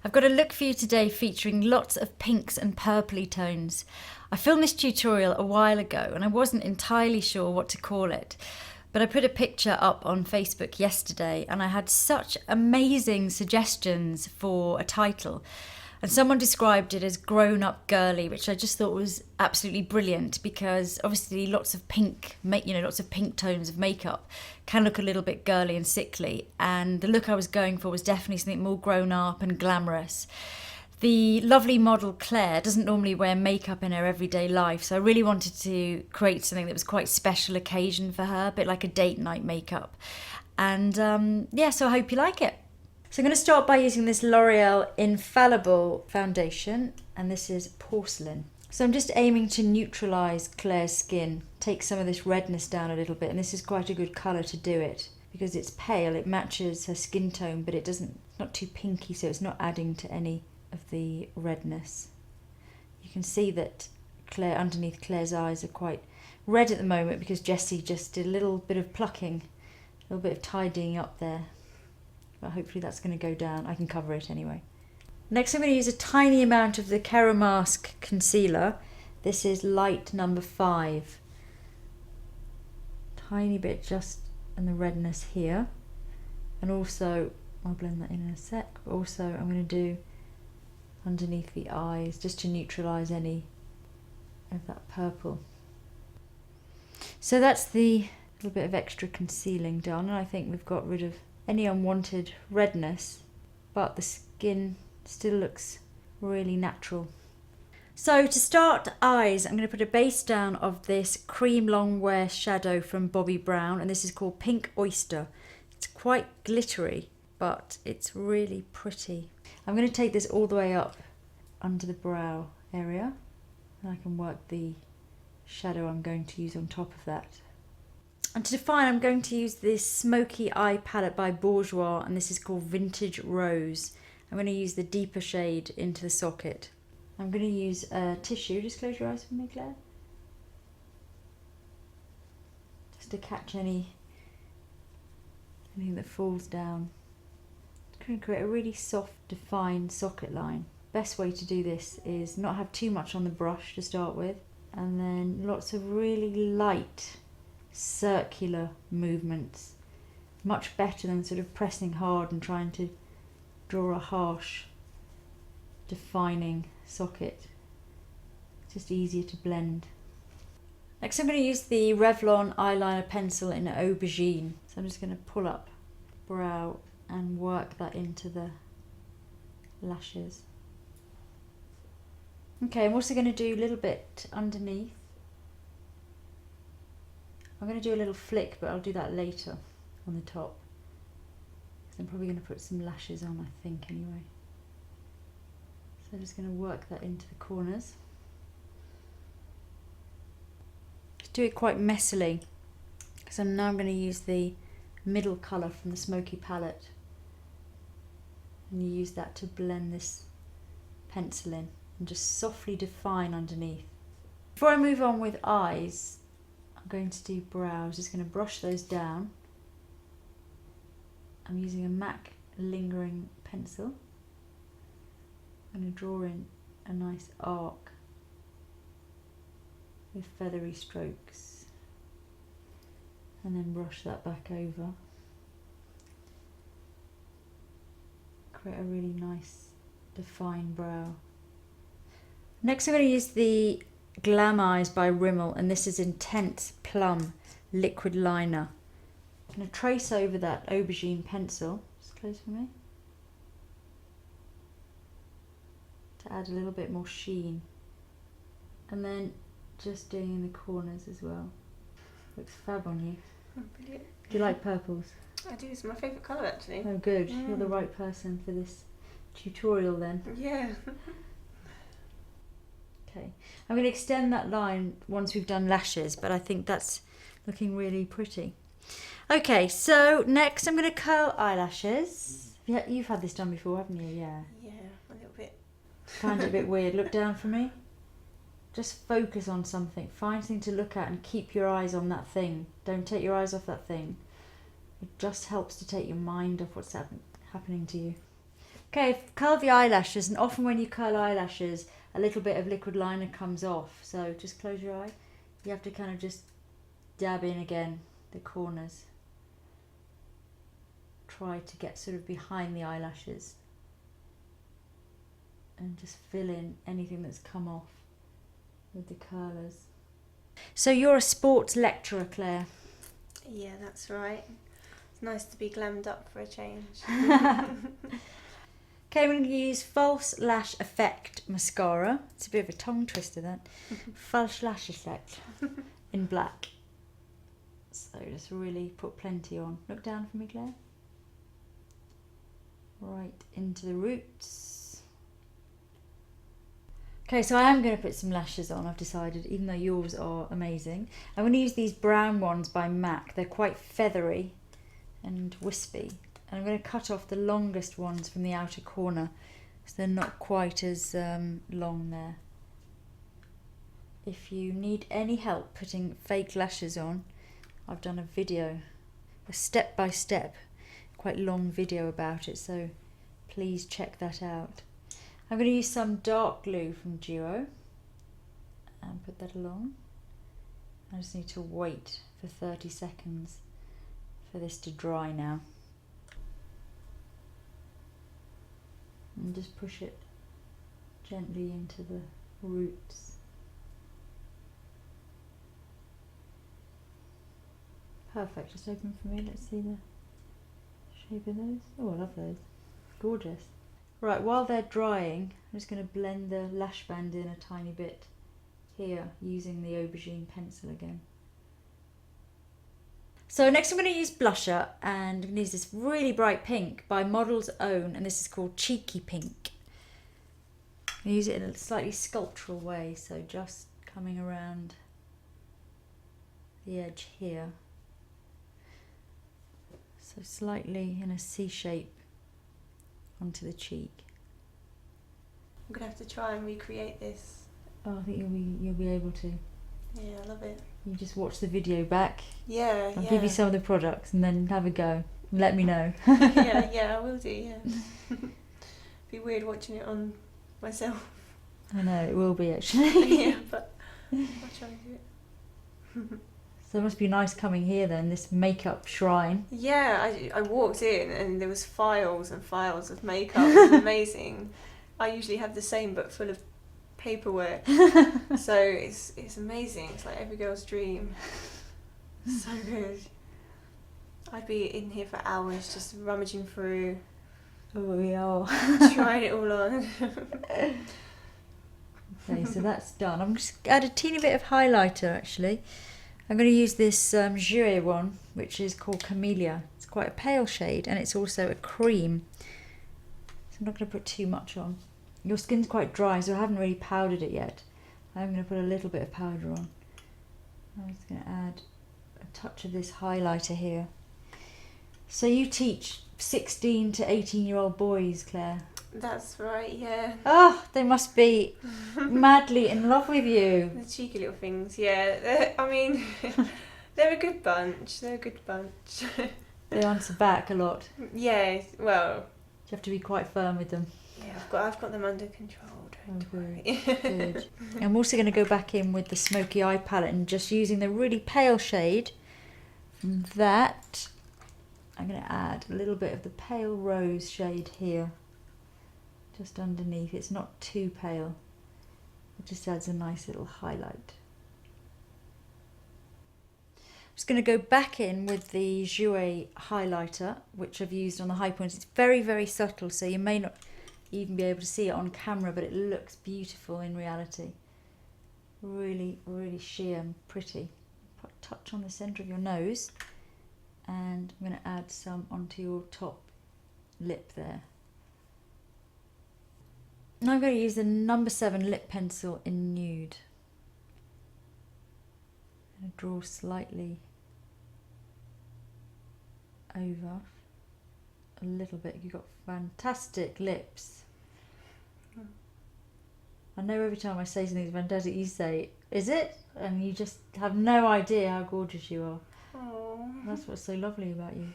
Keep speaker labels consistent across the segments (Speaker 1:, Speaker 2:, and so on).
Speaker 1: I've got a look for you today featuring lots of pinks and purpley tones. I filmed this tutorial a while ago and I wasn't entirely sure what to call it, but I put a picture up on Facebook yesterday and I had such amazing suggestions for a title. And someone described it as grown-up girly, which I just thought was absolutely brilliant because obviously lots of pink tones of makeup can look a little bit girly and sickly. And the look I was going for was definitely something more grown-up and glamorous. The lovely model Claire doesn't normally wear makeup in her everyday life, so I really wanted to create something that was quite special occasion for her, a bit like a date night makeup. And so I hope you like it. So I'm going to start by using this L'Oreal Infallible foundation, and this is Porcelain. So I'm just aiming to neutralise Claire's skin, take some of this redness down a little bit, and this is quite a good colour to do it because it's pale, it matches her skin tone, but it's not too pinky, so it's not adding to any of the redness. You can see that underneath Claire's eyes are quite red at the moment because Jessie just did a little bit of plucking, a little bit of tidying up there. But hopefully that's going to go down. I can cover it anyway. Next I'm going to use a tiny amount of the Keramask concealer. This is light number 5. Tiny bit just in the redness here. And also, I'll blend that in a sec, but also I'm going to do underneath the eyes just to neutralise any of that purple. So that's the little bit of extra concealing done, and I think we've got rid of any unwanted redness, but the skin still looks really natural. So to start eyes, I'm going to put a base down of this cream long wear shadow from Bobbi Brown, and this is called Pink Oyster. It's quite glittery, but it's really pretty. I'm going to take this all the way up under the brow area, and I can work the shadow I'm going to use on top of that. And to define, I'm going to use this smoky eye palette by Bourjois, and this is called Vintage Rose. I'm going to use the deeper shade into the socket. I'm going to use a tissue. Just close your eyes for me, Claire. Just to catch anything that falls down. It's going to create a really soft, defined socket line. Best way to do this is not have too much on the brush to start with, and then lots of really light circular movements, much better than sort of pressing hard and trying to draw a harsh defining socket. It's just easier to blend. Next I'm going to use the Revlon eyeliner pencil in Aubergine, so I'm just going to pull up brow and work that into the lashes. Okay, I'm also going to do a little bit underneath. I'm going to do a little flick, but I'll do that later on the top. I'm probably going to put some lashes on, I think, anyway. So I'm just going to work that into the corners. Just do it quite messily, because I'm now going to use the middle colour from the smoky palette. And you use that to blend this pencil in and just softly define underneath. Before I move on with eyes, I'm going to do brows. Just going to brush those down. I'm using a MAC lingering pencil. I'm going to draw in a nice arc with feathery strokes and then brush that back over. Create a really nice defined brow. Next I'm going to use the Glam Eyes by Rimmel, and this is Intense Plum Liquid Liner. I'm going to trace over that aubergine pencil, just close for me, to add a little bit more sheen, and then just doing in the corners as well. Looks fab on you.
Speaker 2: Oh, brilliant.
Speaker 1: Do you like purples?
Speaker 2: I do, it's my favourite colour actually.
Speaker 1: Oh good, you're the right person for this tutorial then.
Speaker 2: Yeah.
Speaker 1: Okay, I'm going to extend that line once we've done lashes, but I think that's looking really pretty. Okay, so next I'm going to curl eyelashes. Yeah, you've had this done before, haven't you? Yeah.
Speaker 2: Yeah, a little bit.
Speaker 1: Find it a bit weird. Look down for me. Just focus on something. Find something to look at and keep your eyes on that thing. Don't take your eyes off that thing. It just helps to take your mind off what's happening to you. Okay, curl the eyelashes, and often when you curl eyelashes, a little bit of liquid liner comes off. So just close your eye. You have to kind of just dab in again the corners. Try to get sort of behind the eyelashes and just fill in anything that's come off with the curlers. So you're a sports lecturer, Claire.
Speaker 2: Yeah, that's right. It's nice to be glammed up for a change.
Speaker 1: Okay, we're going to use False Lash Effect mascara. It's a bit of a tongue twister, that. False Lash Effect in black. So just really put plenty on. Look down for me, Claire. Right into the roots. Okay, so I am going to put some lashes on, I've decided, even though yours are amazing. I'm going to use these brown ones by MAC. They're quite feathery and wispy. And I'm going to cut off the longest ones from the outer corner, so they're not quite as long there. If you need any help putting fake lashes on, I've done a video, a step-by-step, quite long video about it, so please check that out. I'm going to use some dark glue from Duo and put that along. I just need to wait for 30 seconds for this to dry now. And just push it gently into the roots. Perfect, just open for me, let's see the shape of those. Oh, I love those, gorgeous. Right, while they're drying, I'm just going to blend the lash band in a tiny bit here using the aubergine pencil again. So next I'm going to use blusher, and I'm going to use this really bright pink by Model's Own, and this is called Cheeky Pink. I use it in a slightly sculptural way, so just coming around the edge here. So slightly in a C shape onto the cheek.
Speaker 2: I'm going to have to try and recreate this.
Speaker 1: Oh, I think you'll be able to.
Speaker 2: Yeah, I love it.
Speaker 1: You just watch the video back.
Speaker 2: Yeah,
Speaker 1: I'll give you some of the products and then have a go. And let me know.
Speaker 2: yeah, I will do, yeah. Be weird watching it on myself.
Speaker 1: I know, it will be actually.
Speaker 2: Yeah, but I'll try and do it.
Speaker 1: So it must be nice coming here then, this makeup shrine.
Speaker 2: Yeah, I walked in and there was files and files of makeup. It was amazing. I usually have the same but full of paperwork. So it's amazing. It's like every girl's dream. So good. I'd be in here for hours just rummaging through.
Speaker 1: Oh, we are.
Speaker 2: Trying it all on.
Speaker 1: Okay, so that's done. I'm just add a teeny bit of highlighter actually. I'm going to use this Jouer one, which is called Camellia. It's quite a pale shade and it's also a cream. So I'm not going to put too much on. Your skin's quite dry, so I haven't really powdered it yet. I'm going to put a little bit of powder on. I'm just going to add a touch of this highlighter here. So you teach 16 to 18-year-old boys, Claire?
Speaker 2: That's right, yeah.
Speaker 1: Oh, they must be madly in love with you.
Speaker 2: The cheeky little things, yeah. I mean, they're a good bunch. They're a good bunch.
Speaker 1: They answer back a lot.
Speaker 2: Yeah, well.
Speaker 1: You have to be quite firm with them.
Speaker 2: Yeah, I've got them under control. Don't worry.
Speaker 1: Good. I'm also going to go back in with the smoky eye palette and just using the really pale shade from that. I'm going to add a little bit of the pale rose shade here, just underneath. It's not too pale. It just adds a nice little highlight. I'm just going to go back in with the Jouer highlighter, which I've used on the high points. It's very, very subtle, so you may not even be able to see it on camera, but it looks beautiful in reality. Really, really sheer and pretty. Put a touch on the centre of your nose, and I'm going to add some onto your top lip there. Now I'm going to use the number 7 lip pencil in Nude. I'm going to draw slightly over a little bit. You've got fantastic lips. I know every time I say something fantastic, you say, "Is it?" And you just have no idea how gorgeous you are.
Speaker 2: Aww.
Speaker 1: That's what's so lovely about you.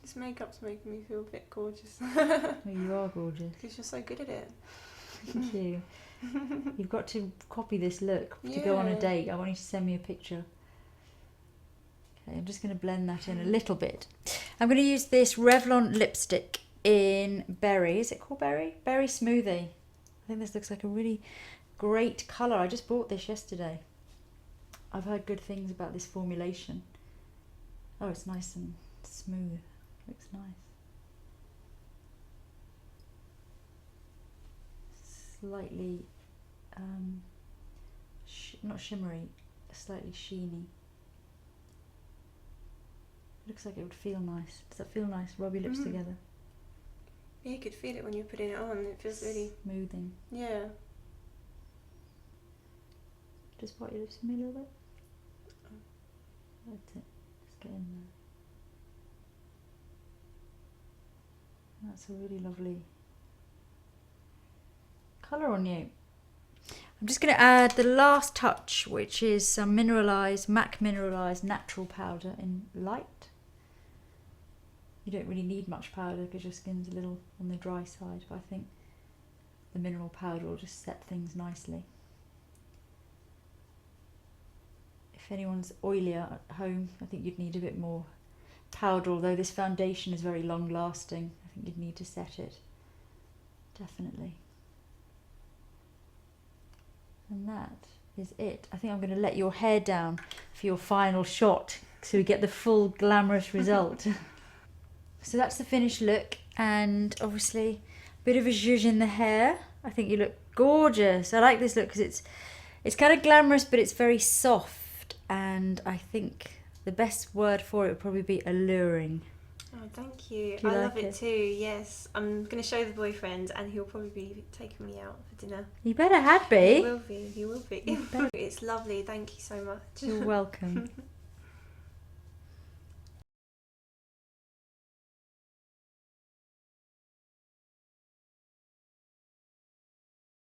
Speaker 2: This makeup's making me feel a bit gorgeous.
Speaker 1: Well, you are gorgeous.
Speaker 2: Because you're so good at it.
Speaker 1: Thank you. You've got to copy this look to go on a date. I want you to send me a picture. Okay, I'm just going to blend that in a little bit. I'm going to use this Revlon lipstick in Berry. Is it called Berry? Berry Smoothie. I think this looks like a really great colour. I just bought this yesterday. I've heard good things about this formulation. Oh, it's nice and smooth. Looks nice. Slightly, not shimmery, slightly sheeny. Looks like it would feel nice. Does that feel nice? Rub your lips together.
Speaker 2: Yeah, you could feel it when you're putting it on. It feels really
Speaker 1: smoothing.
Speaker 2: Yeah.
Speaker 1: Just part your lips for me a little bit. That's it. Just get in there. That's a really lovely colour on you. I'm just going to add the last touch, which is some MAC mineralised natural powder in light. You don't really need much powder because your skin's a little on the dry side, but I think the mineral powder will just set things nicely. If anyone's oilier at home, I think you'd need a bit more powder, although this foundation is very long lasting. I think you'd need to set it, definitely. And that is it. I think I'm going to let your hair down for your final shot so we get the full glamorous result. So that's the finished look, and obviously a bit of a zhuzh in the hair. I think you look gorgeous. I like this look because it's kind of glamorous, but it's very soft, and I think the best word for it would probably be alluring.
Speaker 2: Oh, thank you.
Speaker 1: Do you
Speaker 2: I
Speaker 1: like
Speaker 2: love it too, yes. I'm going to show the boyfriend and he'll probably be taking me out for dinner.
Speaker 1: You better had be.
Speaker 2: He will be. It's lovely, thank you so much.
Speaker 1: You're welcome.